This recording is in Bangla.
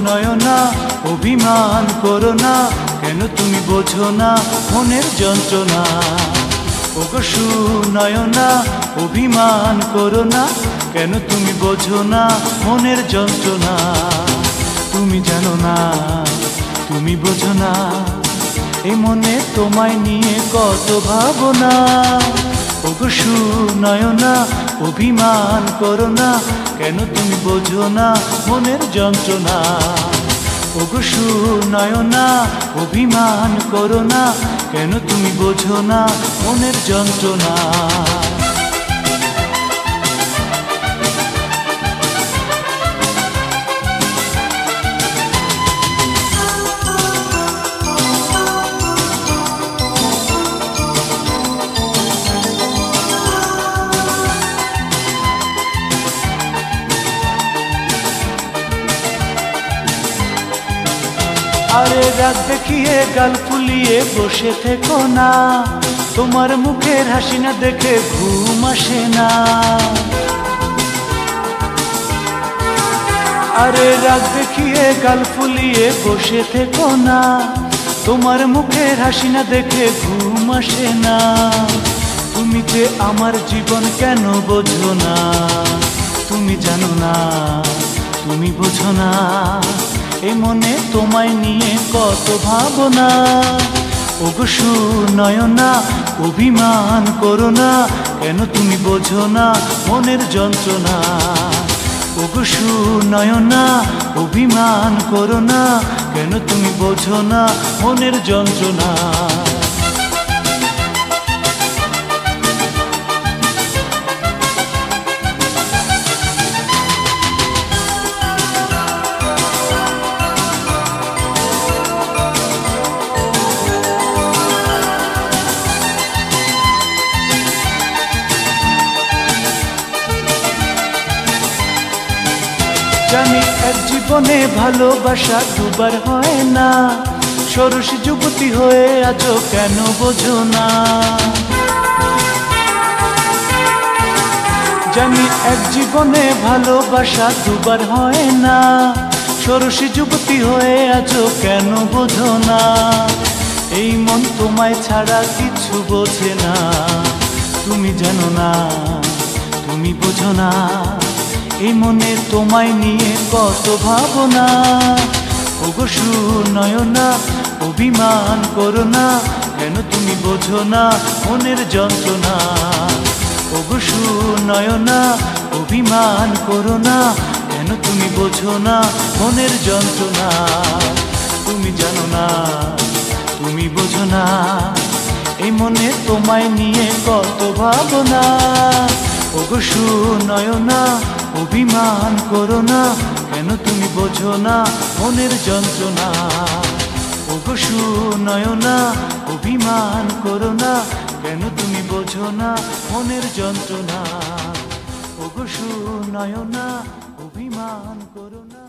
নয়না অভিমান করো না, কেন তুমি বোঝো না মনের যন্ত্রণা। ওগো নয়না অভিমান করো না, কেন তুমি বোঝো না মনের যন্ত্রণা। তুমি জানো না, তুমি বোঝো না, এ মনে তোমায় নিয়ে কত ভাবনা। ওগো নয়না অভিমান করো না, কেন তুমি বোঝো না মনের যন্ত্রণা। ওগো নয়না অভিমান করো না, কেন তুমি বোঝো না মনের যন্ত্রণা। আরে রাগ দেখিয়ে গাল ফুলিয়ে বসে থেকো না, তোমার মুখের হাসি না দেখে ঘুম আসে না। আরে রাগ দেখিয়ে গাল ফুলিয়ে বসে থেকো না, তোমার মুখের হাসি না দেখে ঘুম আসে না। তুমি যে আমার জীবন কেন বোঝো না, তুমি জানো না, তুমি বোঝো না, এ মনে তোমায় নিয়ে কত ভাবনা। ওগো নয়না অভিমান করো না, কেন তুমি বোঝো না মনের যন্ত্রণা। ওগো নয়না অভিমান করো না, কেন তুমি বোঝো না মনের যন্ত্রণা। জানি এক জীবনে ভালোবাসা দুবার হয় না, ষোড়শ যুবতী হয়ে আছো কেন বোঝো না। জানি এক জীবনে ভালোবাসা দুবার হয় না, ষোড়শ যুবতী হয়ে আছো কেন বোঝো না। এই মন তোমায় ছাড়া কিছু বোঝে না, তুমি জানো না, তুমি বোঝো না, এই মনে তোমায় নিয়ে কত ভাবনা। ওগো নয়না অভিমান করো না, কেন তুমি বোঝো না মনের যন্ত্রণা। ওগো নয়না অভিমান করো না, কেন তুমি বোঝো না মনের যন্ত্রণা। তুমি জানো না, তুমি বোঝো না, এই মনে তোমায় নিয়ে কত ভাবনা। ওগো নয়না অভিমান করো না, কেন তুমি বোঝো না মনের যন্ত্রণা। ওগো নয়না অভিমান করো না, কেন তুমি বোঝো না মনের যন্ত্রণা। ওগো নয়না অভিমান করো না।